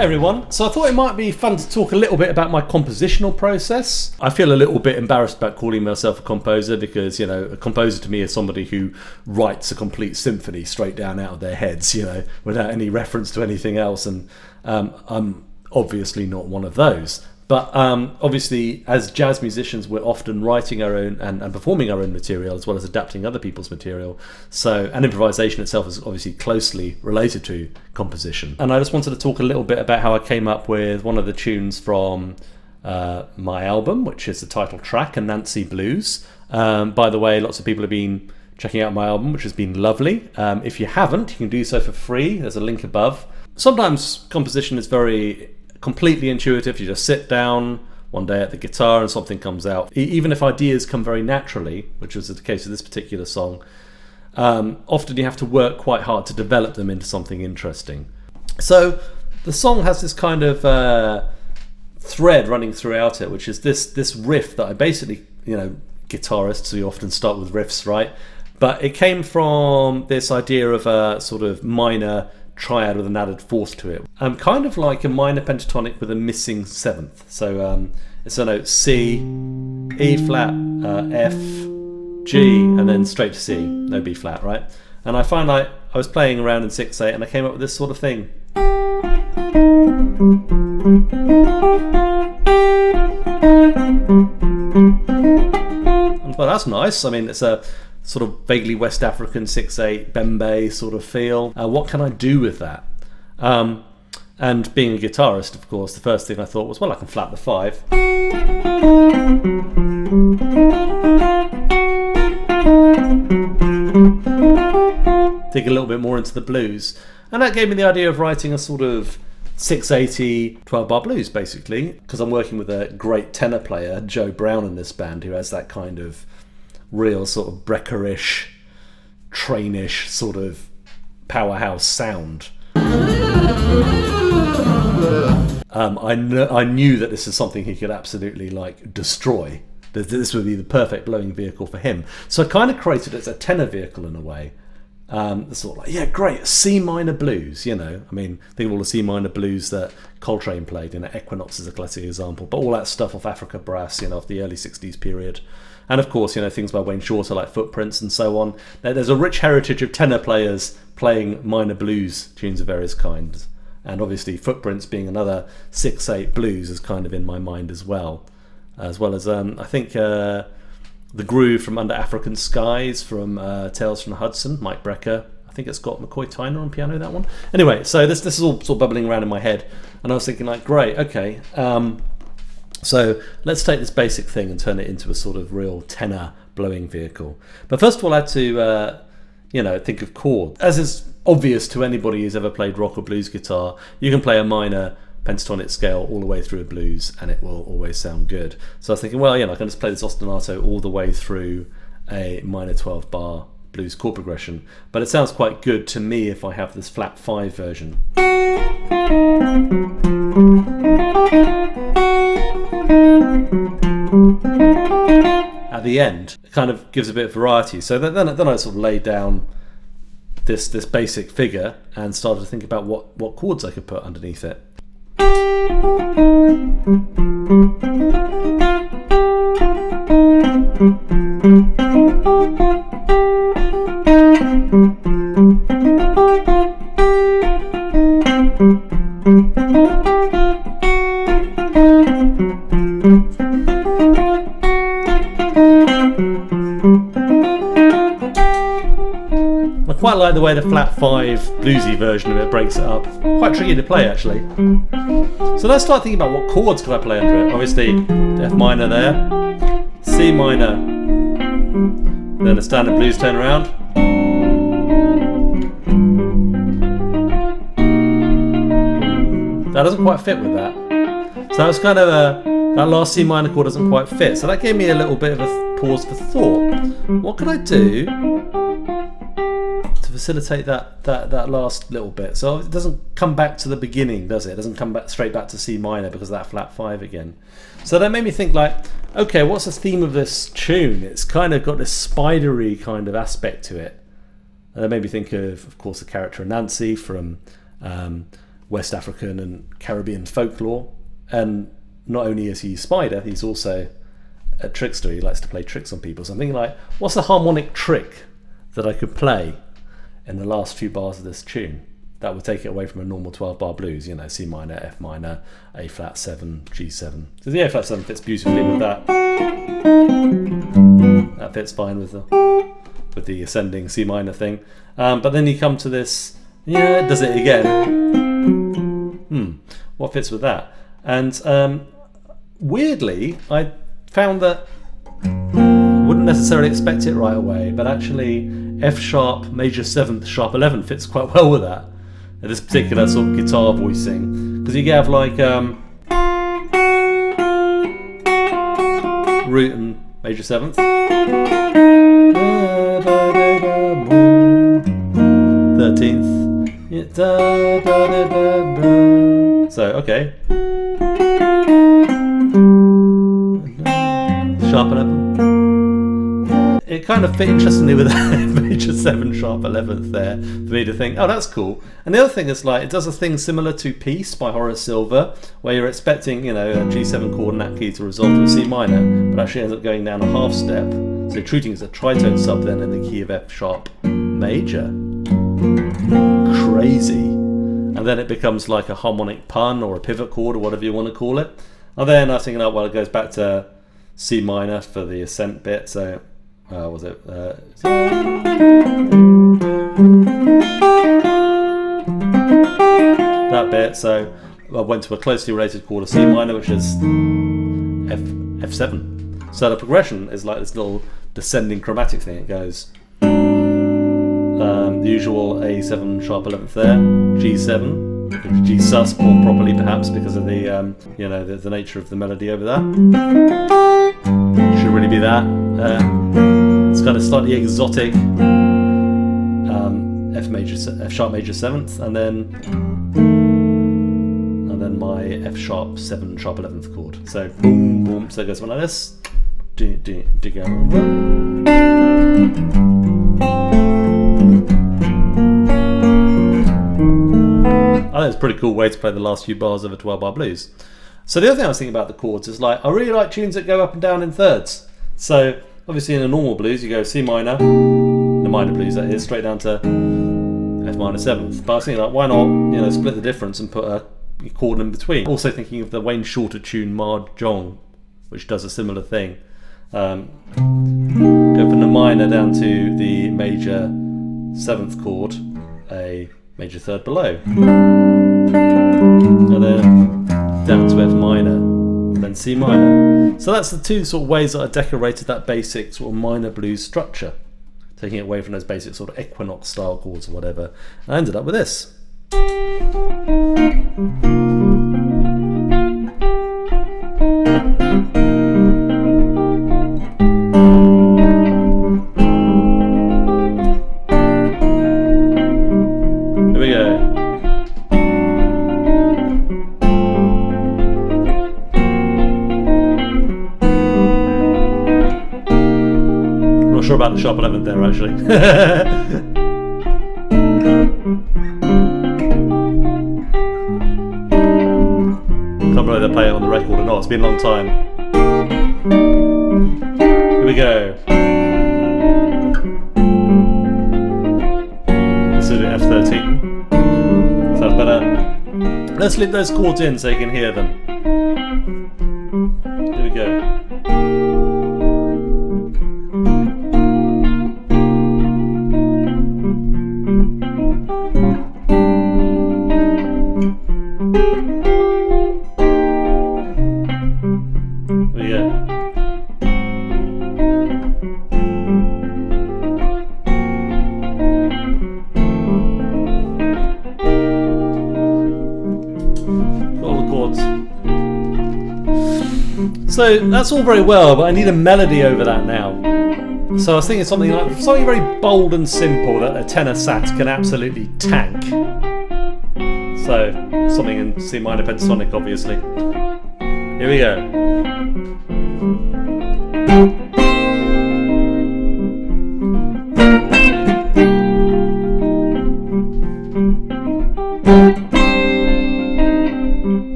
Hey everyone, so I thought it might be fun to talk a little bit about my compositional process. I feel a little bit embarrassed about calling myself a composer because, a composer to me is somebody who writes a complete symphony straight down out of their heads, without any reference to anything else, and I'm obviously not one of those. But obviously, as jazz musicians, we're often writing our own and performing our own material as well as adapting other people's material. And improvisation itself is obviously closely related to composition. And I just wanted to talk a little bit about how I came up with one of the tunes from my album, which is the title track, Anansi Blues. By the way, lots of people have been checking out my album, which has been lovely. If you haven't, you can do so for free. There's a link above. Sometimes composition is very completely intuitive. You just sit down one day at the guitar and something comes out. Even if ideas come very naturally, which was the case with this particular song, often you have to work quite hard to develop them into something interesting. So the song has this kind of thread running throughout it, which is this riff that I basically, guitarists, we often start with riffs, right? But it came from this idea of a sort of minor triad with an added fourth to it. Kind of like a minor pentatonic with a missing seventh. So it's a note C, E flat, F, G, and then straight to C, no B flat, right? And I found I was playing around in 6/8 and I came up with this sort of thing. And well, that's nice. I mean, it's a sort of vaguely West African 6/8 bembe sort of feel. What can I do with that? And being a guitarist, of course, the first thing I thought was, well, I can flat the 5. Dig a little bit more into the blues. And that gave me the idea of writing a sort of 6/80 12-bar blues, basically, because I'm working with a great tenor player, Joe Brown, in this band, who has that kind of real sort of Brecker-ish, Train-ish sort of powerhouse sound. I knew that this is something he could absolutely destroy. This would be the perfect blowing vehicle for him. So I kind of created it as a tenor vehicle in a way. Sort of great, C minor blues, I mean, think of all the C minor blues that Coltrane played, Equinox is a classic example, but all that stuff off Africa Brass, of the early 60s period. And of course, things by Wayne Shorter like Footprints and so on. There's a rich heritage of tenor players playing minor blues tunes of various kinds. And obviously Footprints being another 6/8 blues is kind of in my mind as well. As well as, I think, The Groove from Under African Skies from Tales from the Hudson, Mike Brecker. I think it's got McCoy Tyner on piano, that one. Anyway, so this is all sort of bubbling around in my head. And I was thinking great, okay. So let's take this basic thing and turn it into a sort of real tenor blowing vehicle. But first of all, I had to, think of chords. As is obvious to anybody who's ever played rock or blues guitar, you can play a minor pentatonic scale all the way through a blues and it will always sound good. So I was thinking, well, I can just play this ostinato all the way through a minor 12-bar blues chord progression. But it sounds quite good to me if I have this flat 5 version. At the end, it kind of gives a bit of variety. So then I sort of laid down this basic figure and started to think about what chords I could put underneath it. I quite like the way the flat 5 bluesy version of it breaks it up. Quite tricky to play actually. So let's start thinking about what chords could I play under it. Obviously F minor there, C minor, then a standard blues turnaround. That doesn't quite fit with that. So that was kind of that last C minor chord doesn't quite fit. So that gave me a little bit of a pause for thought. What could I do to facilitate that last little bit? So it doesn't come back to the beginning, does it? It doesn't come back straight back to C minor because of that flat 5 again. So that made me think like, okay, what's the theme of this tune? It's kind of got this spidery kind of aspect to it. And that made me think of course, the character Anansi from West African and Caribbean folklore. And not only is he a spider, he's also a trickster. He likes to play tricks on people. So I'm thinking like, what's the harmonic trick that I could play in the last few bars of this tune that would take it away from a normal 12-bar blues, you know, C minor, F minor, A flat 7, G7. So the A flat 7 fits beautifully with that. That fits fine with the ascending C minor thing. But then you come to this, yeah, it does it again. What fits with that? And weirdly, I found that wouldn't necessarily expect it right away, but actually F sharp major 7th sharp 11 fits quite well with that. This particular sort of guitar voicing, because you have like root and major 7th, 13th. So okay. Sharp 11. It kind of fit interestingly with that major 7 sharp 11th there for me to think, oh, that's cool. And the other thing is like, it does a thing similar to Peace by Horace Silver, where you're expecting, you know, a G7 chord in that key to resolve to a C minor, but actually ends up going down a half step. So treating it as a tritone sub then in the key of F sharp major. Crazy. And then it becomes like a harmonic pun or a pivot chord or whatever you want to call it. And then I was thinking, oh, well, it goes back to C minor for the ascent bit. So was it that bit? So I went to a closely related chord of C minor, which is F7. So the progression is like this little descending chromatic thing. It goes the usual A7 sharp 11th there, G7, G sus more properly perhaps because of the you know, the nature of the melody over there. Should really be that. It's kind of slightly exotic F sharp major 7th, and then my F sharp 7 sharp 11th chord. So boom boom. So it goes something like this. I think it's a pretty cool way to play the last few bars of a 12-bar blues. So the other thing I was thinking about the chords is like, I really like tunes that go up and down in thirds. So obviously in a normal blues you go C minor, the minor blues that is, straight down to F minor 7th. But I was thinking like, why not, you know, split the difference and put a chord in between. Also thinking of the Wayne Shorter tune Mahjong, which does a similar thing. Go from the minor down to the major 7th chord, a major 3rd below, and then down to F minor, and then C minor. So that's the two sort of ways that I decorated that basic sort of minor blues structure, taking it away from those basic sort of equinox style chords or whatever. I ended up with this. Sure about the sharp 11th there actually. Can't remember whether they play it on the record or not, it's been a long time. Here we go. This is F13. Sounds better. Let's leave those chords in so you can hear them. Here we go. So that's all very well, but I need a melody over that now. So I was thinking something very bold and simple that a tenor sax can absolutely tank. So something in C minor pentatonic, obviously. Here we go.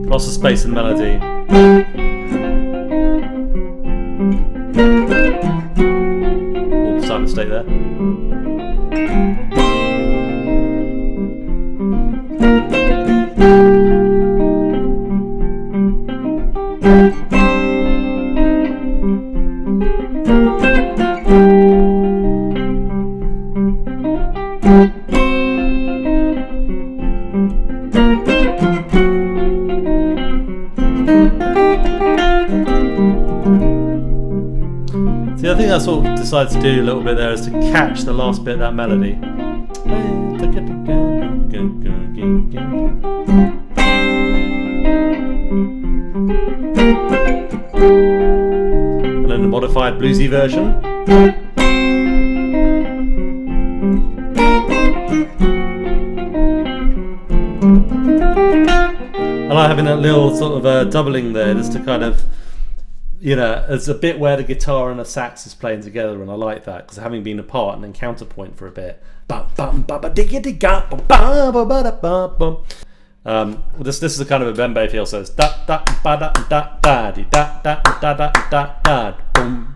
Lots of space and melody. Oh, slight mistake there. The other thing I sort of decided to do a little bit there is to catch the last bit of that melody. And then the modified bluesy version. I like having that little sort of doubling there just to kind of, you know, there's a bit where the guitar and the sax is playing together, and I like that because having been apart and then counterpoint for a bit. This is a kind of a bembe feel, so it's da da ba da da da di da da da da da da boom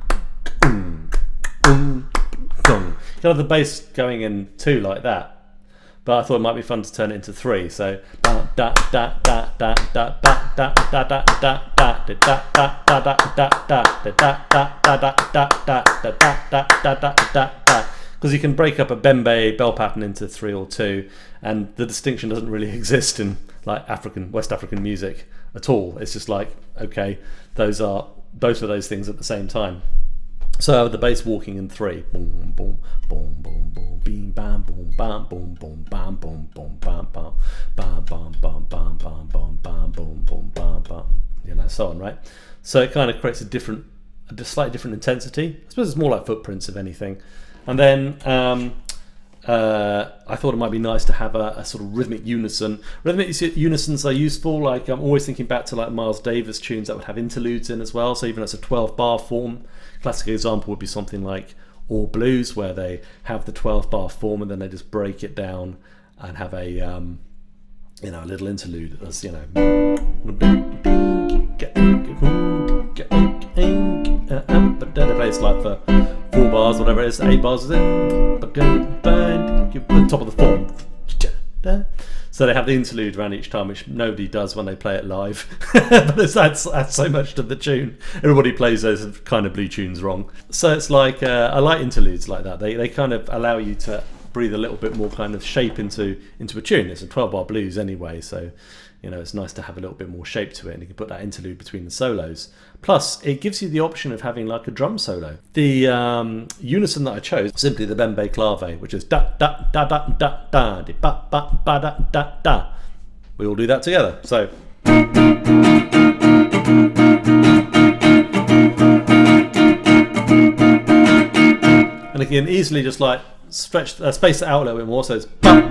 boom. You have the bass going in 2 like that. But I thought it might be fun to turn it into 3. So because you can break up a bembe bell pattern into 3 or 2, and the distinction doesn't really exist in like West African music at all. It's just like, okay, those are both of those things at the same time. So the bass walking in 3, boom, boom, boom, boom, boom, beam, bam, boom, bam, boom, boom, bam, boom, boom, bam, bam, bam, bam, bam, bam, bam, bam, bam, boom, boom, bam, bam, you know, so on, right? So it kind of creates a slightly different intensity. I suppose it's more like footprints, if anything. And then I thought it might be nice to have a sort of rhythmic unison. Rhythmic unisons are useful. Like I'm always thinking back to like Miles Davis tunes that would have interludes in as well. So even as a 12-bar form, classic example would be something like All Blues, where they have the 12-bar form and then they just break it down and have a you know, a little interlude as, you know, they play it's like for 4 bars, whatever it is, 8 bars is it? Top of the form. So they have the interlude around each time, which nobody does when they play it live. But it adds so much to the tune. Everybody plays those kind of blue tunes wrong. So it's like, I like interludes like that. They kind of allow you to breathe a little bit more kind of shape into a tune. It's a 12-bar blues anyway, so you know, it's nice to have a little bit more shape to it, and you can put that interlude between the solos. Plus, it gives you the option of having like a drum solo. The unison that I chose, simply the bembe clave, which is da da da da da da di ba ba ba da da da. We all do that together. So. And again, easily just like space it out a little bit more, so it's boom,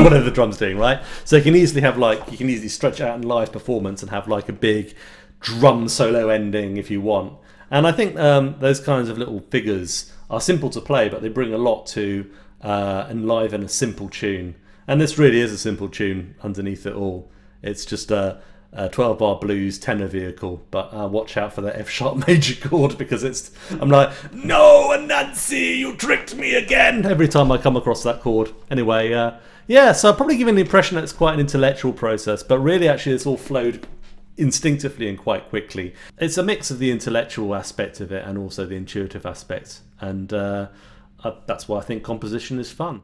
whatever the drum's doing, right? So you can easily have like, you can easily stretch out in live performance and have like a big drum solo ending if you want. And I think those kinds of little figures are simple to play, but they bring a lot to enliven a simple tune. And this really is a simple tune underneath it all. It's just a 12-bar blues tenor vehicle, but watch out for the F-sharp major chord, because I'm like, no, Anansi, you tricked me again, every time I come across that chord. Anyway, yeah, so I'm probably giving the impression that it's quite an intellectual process, but really actually it's all flowed instinctively and quite quickly. It's a mix of the intellectual aspect of it and also the intuitive aspect, and that's why I think composition is fun.